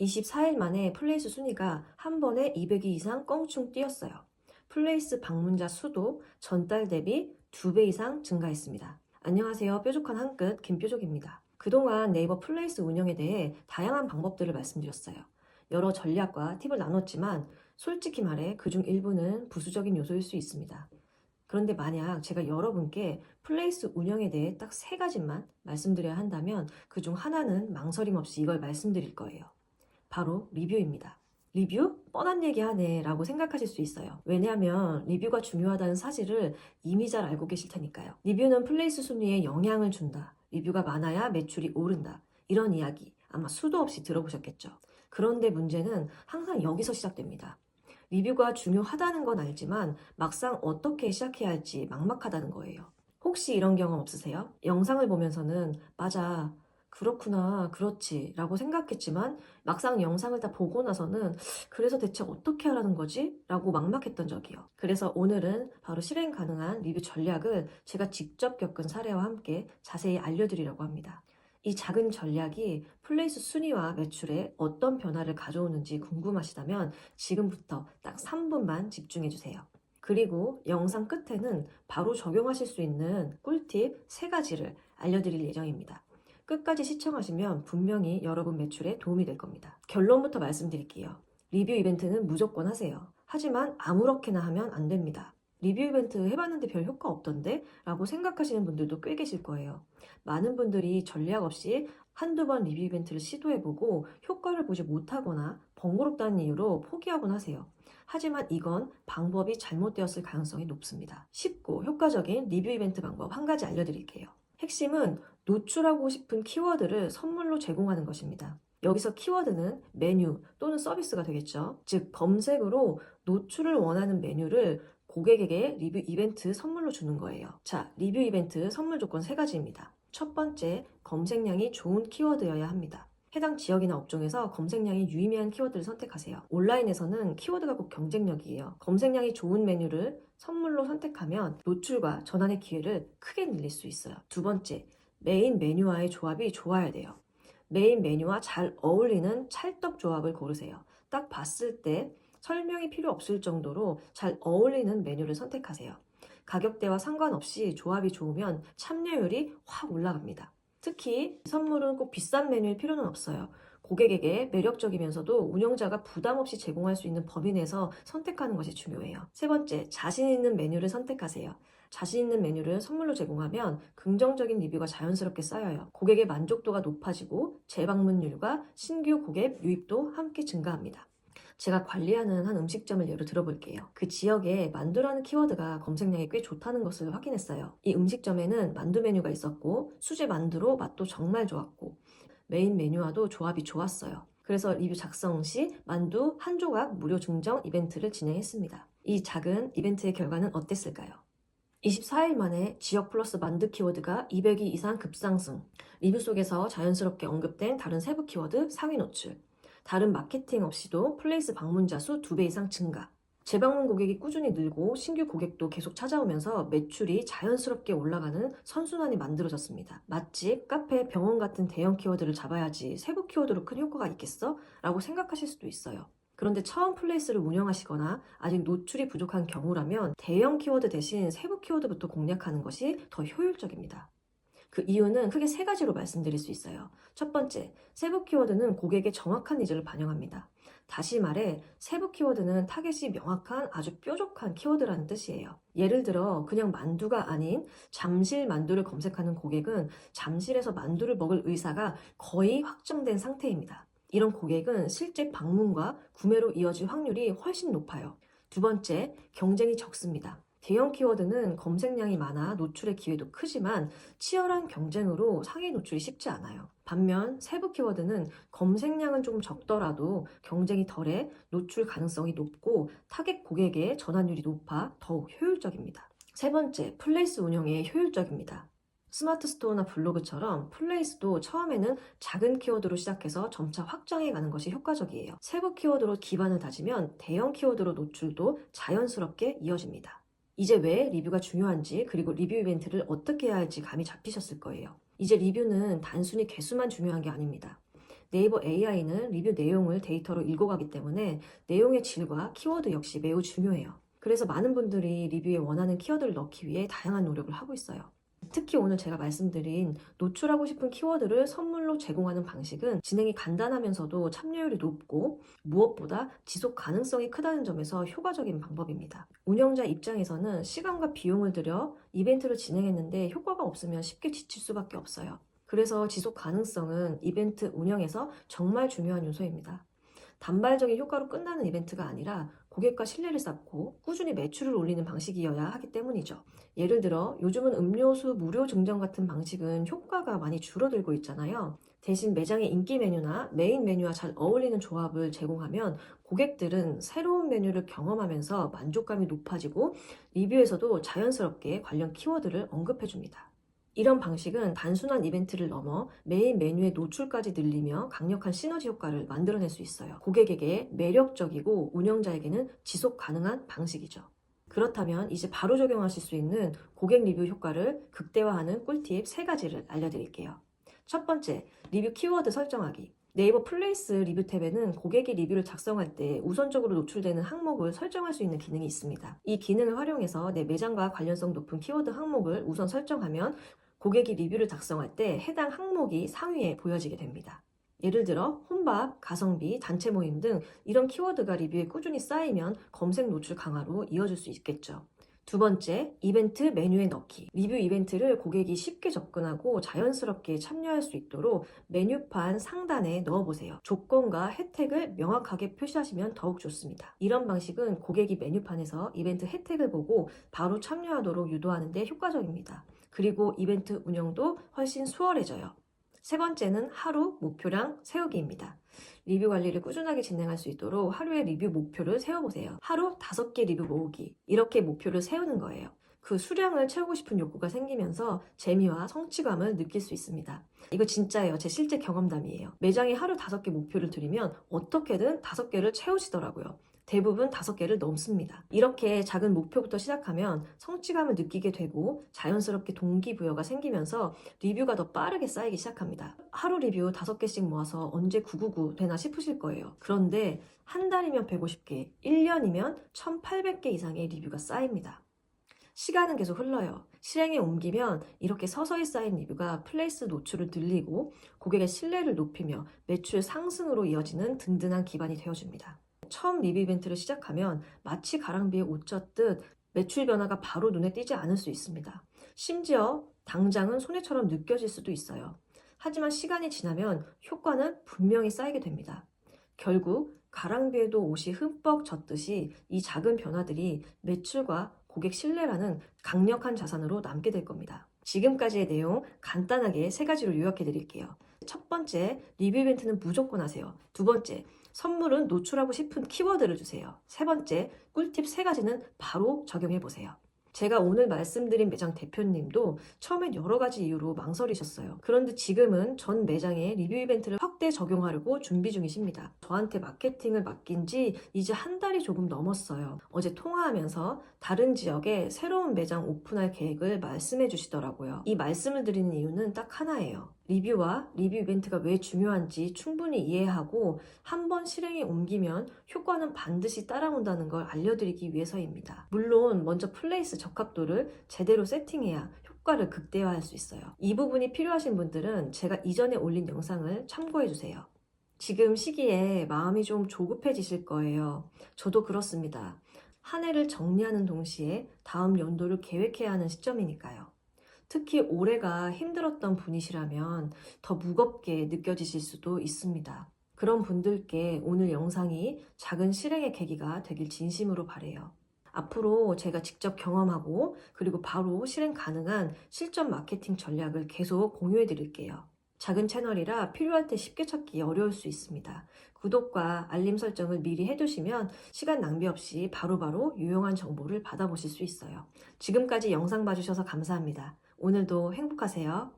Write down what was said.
24일 만에 플레이스 순위가 한 번에 200위 이상 껑충 뛰었어요. 플레이스 방문자 수도 전달 대비 2배 이상 증가했습니다. 안녕하세요. 뾰족한 한 끝 김뾰족입니다. 그동안 네이버 플레이스 운영에 대해 다양한 방법들을 말씀드렸어요. 여러 전략과 팁을 나눴지만 솔직히 말해 그중 일부는 부수적인 요소일 수 있습니다. 그런데 만약 제가 여러분께 플레이스 운영에 대해 딱 3가지만 말씀드려야 한다면 그중 하나는 망설임 없이 이걸 말씀드릴 거예요. 바로 리뷰입니다. 리뷰? 뻔한 얘기 하네 라고 생각하실 수 있어요. 왜냐하면 리뷰가 중요하다는 사실을 이미 잘 알고 계실 테니까요. 리뷰는 플레이스 순위에 영향을 준다. 리뷰가 많아야 매출이 오른다. 이런 이야기 아마 수도 없이 들어보셨겠죠. 그런데 문제는 항상 여기서 시작됩니다. 리뷰가 중요하다는 건 알지만 막상 어떻게 시작해야 할지 막막하다는 거예요. 혹시 이런 경험 없으세요? 영상을 보면서는 맞아, 그렇구나, 그렇지 라고 생각했지만 막상 영상을 다 보고 나서는 그래서 대체 어떻게 하라는 거지? 라고 막막했던 적이요. 그래서 오늘은 바로 실행 가능한 리뷰 전략을 제가 직접 겪은 사례와 함께 자세히 알려드리려고 합니다. 이 작은 전략이 플레이스 순위와 매출에 어떤 변화를 가져오는지 궁금하시다면 지금부터 딱 3분만 집중해주세요. 그리고 영상 끝에는 바로 적용하실 수 있는 꿀팁 3가지를 알려드릴 예정입니다. 끝까지 시청하시면 분명히 여러분 매출에 도움이 될 겁니다. 결론부터 말씀드릴게요. 리뷰 이벤트는 무조건 하세요. 하지만 아무렇게나 하면 안 됩니다. 리뷰 이벤트 해봤는데 별 효과 없던데? 라고 생각하시는 분들도 꽤 계실 거예요. 많은 분들이 전략 없이 한두 번 리뷰 이벤트를 시도해보고 효과를 보지 못하거나 번거롭다는 이유로 포기하곤 하세요. 하지만 이건 방법이 잘못되었을 가능성이 높습니다. 쉽고 효과적인 리뷰 이벤트 방법 한 가지 알려드릴게요. 핵심은 노출하고 싶은 키워드를 선물로 제공하는 것입니다. 여기서 키워드는 메뉴 또는 서비스가 되겠죠. 즉 검색으로 노출을 원하는 메뉴를 고객에게 리뷰 이벤트 선물로 주는 거예요. 자, 리뷰 이벤트 선물 조건 3가지입니다. 첫 번째, 검색량이 좋은 키워드여야 합니다. 해당 지역이나 업종에서 검색량이 유의미한 키워드를 선택하세요. 온라인에서는 키워드가 꼭 경쟁력이에요. 검색량이 좋은 메뉴를 선물로 선택하면 노출과 전환의 기회를 크게 늘릴 수 있어요. 두 번째, 메인 메뉴와의 조합이 좋아야 돼요. 메인 메뉴와 잘 어울리는 찰떡 조합을 고르세요. 딱 봤을 때 설명이 필요 없을 정도로 잘 어울리는 메뉴를 선택하세요. 가격대와 상관없이 조합이 좋으면 참여율이 확 올라갑니다. 특히 선물은 꼭 비싼 메뉴일 필요는 없어요. 고객에게 매력적이면서도 운영자가 부담 없이 제공할 수 있는 범위 내에서 선택하는 것이 중요해요. 세 번째, 자신 있는 메뉴를 선택하세요. 자신 있는 메뉴를 선물로 제공하면 긍정적인 리뷰가 자연스럽게 쌓여요. 고객의 만족도가 높아지고 재방문율과 신규 고객 유입도 함께 증가합니다. 제가 관리하는 한 음식점을 예로 들어볼게요. 그 지역에 만두라는 키워드가 검색량이 꽤 좋다는 것을 확인했어요. 이 음식점에는 만두 메뉴가 있었고 수제 만두로 맛도 정말 좋았고 메인 메뉴와도 조합이 좋았어요. 그래서 리뷰 작성 시 만두 한 조각 무료 증정 이벤트를 진행했습니다. 이 작은 이벤트의 결과는 어땠을까요? 24일 만에 지역 플러스 만두 키워드가 200위 이상 급상승, 리뷰 속에서 자연스럽게 언급된 다른 세부 키워드 상위 노출, 다른 마케팅 없이도 플레이스 방문자 수 2배 이상 증가, 재방문 고객이 꾸준히 늘고 신규 고객도 계속 찾아오면서 매출이 자연스럽게 올라가는 선순환이 만들어졌습니다. 맛집, 카페, 병원 같은 대형 키워드를 잡아야지 세부 키워드로 큰 효과가 있겠어? 라고 생각하실 수도 있어요. 그런데 처음 플레이스를 운영하시거나 아직 노출이 부족한 경우라면 대형 키워드 대신 세부 키워드부터 공략하는 것이 더 효율적입니다. 그 이유는 크게 3가지로 말씀드릴 수 있어요. 첫 번째, 세부 키워드는 고객의 정확한 니즈를 반영합니다. 다시 말해, 세부 키워드는 타겟이 명확한 아주 뾰족한 키워드라는 뜻이에요. 예를 들어 그냥 만두가 아닌 잠실 만두를 검색하는 고객은 잠실에서 만두를 먹을 의사가 거의 확정된 상태입니다. 이런 고객은 실제 방문과 구매로 이어질 확률이 훨씬 높아요. 두 번째, 경쟁이 적습니다. 대형 키워드는 검색량이 많아 노출의 기회도 크지만 치열한 경쟁으로 상위 노출이 쉽지 않아요. 반면 세부 키워드는 검색량은 조금 적더라도 경쟁이 덜해 노출 가능성이 높고 타겟 고객의 전환율이 높아 더욱 효율적입니다. 세 번째, 플레이스 운영에 효율적입니다. 스마트 스토어나 블로그처럼 플레이스도 처음에는 작은 키워드로 시작해서 점차 확장해 가는 것이 효과적이에요. 세부 키워드로 기반을 다지면 대형 키워드로 노출도 자연스럽게 이어집니다. 이제 왜 리뷰가 중요한지 그리고 리뷰 이벤트를 어떻게 해야 할지 감이 잡히셨을 거예요. 이제 리뷰는 단순히 개수만 중요한 게 아닙니다. 네이버 AI는 리뷰 내용을 데이터로 읽어가기 때문에 내용의 질과 키워드 역시 매우 중요해요. 그래서 많은 분들이 리뷰에 원하는 키워드를 넣기 위해 다양한 노력을 하고 있어요. 특히 오늘 제가 말씀드린 노출하고 싶은 키워드를 선물로 제공하는 방식은 진행이 간단하면서도 참여율이 높고 무엇보다 지속 가능성이 크다는 점에서 효과적인 방법입니다. 운영자 입장에서는 시간과 비용을 들여 이벤트를 진행했는데 효과가 없으면 쉽게 지칠 수밖에 없어요. 그래서 지속 가능성은 이벤트 운영에서 정말 중요한 요소입니다. 단발적인 효과로 끝나는 이벤트가 아니라 고객과 신뢰를 쌓고 꾸준히 매출을 올리는 방식이어야 하기 때문이죠. 예를 들어 요즘은 음료수 무료 증정 같은 방식은 효과가 많이 줄어들고 있잖아요. 대신 매장의 인기 메뉴나 메인 메뉴와 잘 어울리는 조합을 제공하면 고객들은 새로운 메뉴를 경험하면서 만족감이 높아지고 리뷰에서도 자연스럽게 관련 키워드를 언급해줍니다. 이런 방식은 단순한 이벤트를 넘어 메인 메뉴의 노출까지 늘리며 강력한 시너지 효과를 만들어낼 수 있어요. 고객에게 매력적이고 운영자에게는 지속 가능한 방식이죠. 그렇다면 이제 바로 적용하실 수 있는 고객 리뷰 효과를 극대화하는 꿀팁 3가지를 알려드릴게요. 첫 번째, 리뷰 키워드 설정하기. 네이버 플레이스 리뷰 탭에는 고객이 리뷰를 작성할 때 우선적으로 노출되는 항목을 설정할 수 있는 기능이 있습니다. 이 기능을 활용해서 내 매장과 관련성 높은 키워드 항목을 우선 설정하면 고객이 리뷰를 작성할 때 해당 항목이 상위에 보여지게 됩니다. 예를 들어 혼밥, 가성비, 단체 모임 등 이런 키워드가 리뷰에 꾸준히 쌓이면 검색 노출 강화로 이어질 수 있겠죠. 두 번째, 이벤트 메뉴에 넣기. 리뷰 이벤트를 고객이 쉽게 접근하고 자연스럽게 참여할 수 있도록 메뉴판 상단에 넣어보세요. 조건과 혜택을 명확하게 표시하시면 더욱 좋습니다. 이런 방식은 고객이 메뉴판에서 이벤트 혜택을 보고 바로 참여하도록 유도하는 데 효과적입니다. 그리고 이벤트 운영도 훨씬 수월해져요. 세 번째는 하루 목표량 세우기입니다. 리뷰 관리를 꾸준하게 진행할 수 있도록 하루에 리뷰 목표를 세워보세요. 하루 5개 리뷰 모으기. 이렇게 목표를 세우는 거예요. 그 수량을 채우고 싶은 욕구가 생기면서 재미와 성취감을 느낄 수 있습니다. 이거 진짜예요. 제 실제 경험담이에요. 매장에 하루 5개 목표를 드리면 어떻게든 5개를 채우시더라고요. 대부분 5개를 넘습니다. 이렇게 작은 목표부터 시작하면 성취감을 느끼게 되고 자연스럽게 동기부여가 생기면서 리뷰가 더 빠르게 쌓이기 시작합니다. 하루 리뷰 5개씩 모아서 언제 999 되나 싶으실 거예요. 그런데 한 달이면 150개, 1년이면 1800개 이상의 리뷰가 쌓입니다. 시간은 계속 흘러요. 실행에 옮기면 이렇게 서서히 쌓인 리뷰가 플레이스 노출을 늘리고 고객의 신뢰를 높이며 매출 상승으로 이어지는 든든한 기반이 되어줍니다. 처음 리뷰 이벤트를 시작하면 마치 가랑비에 옷 젖듯 매출 변화가 바로 눈에 띄지 않을 수 있습니다. 심지어 당장은 손해처럼 느껴질 수도 있어요. 하지만 시간이 지나면 효과는 분명히 쌓이게 됩니다. 결국 가랑비에도 옷이 흠뻑 젖듯이 이 작은 변화들이 매출과 고객 신뢰라는 강력한 자산으로 남게 될 겁니다. 지금까지의 내용 간단하게 3가지로 요약해 드릴게요. 첫 번째, 리뷰 이벤트는 무조건 하세요. 두 번째, 선물은 노출하고 싶은 키워드를 주세요. 세 번째, 꿀팁 3가지는 바로 적용해 보세요. 제가 오늘 말씀드린 매장 대표님도 처음엔 여러 가지 이유로 망설이셨어요. 그런데 지금은 전 매장에 리뷰 이벤트를 확대 적용하려고 준비 중이십니다. 저한테 마케팅을 맡긴 지 이제 한 달이 조금 넘었어요. 어제 통화하면서 다른 지역에 새로운 매장 오픈할 계획을 말씀해 주시더라고요. 이 말씀을 드리는 이유는 딱 하나예요. 리뷰와 리뷰 이벤트가 왜 중요한지 충분히 이해하고 한번 실행에 옮기면 효과는 반드시 따라온다는 걸 알려드리기 위해서입니다. 물론 먼저 플레이스 적합도를 제대로 세팅해야 효과를 극대화할 수 있어요. 이 부분이 필요하신 분들은 제가 이전에 올린 영상을 참고해주세요. 지금 시기에 마음이 좀 조급해지실 거예요. 저도 그렇습니다. 한 해를 정리하는 동시에 다음 연도를 계획해야 하는 시점이니까요. 특히 올해가 힘들었던 분이시라면 더 무겁게 느껴지실 수도 있습니다. 그런 분들께 오늘 영상이 작은 실행의 계기가 되길 진심으로 바라요. 앞으로 제가 직접 경험하고 그리고 바로 실행 가능한 실전 마케팅 전략을 계속 공유해 드릴게요. 작은 채널이라 필요할 때 쉽게 찾기 어려울 수 있습니다. 구독과 알림 설정을 미리 해두시면 시간 낭비 없이 바로바로 유용한 정보를 받아보실 수 있어요. 지금까지 영상 봐주셔서 감사합니다. 오늘도 행복하세요.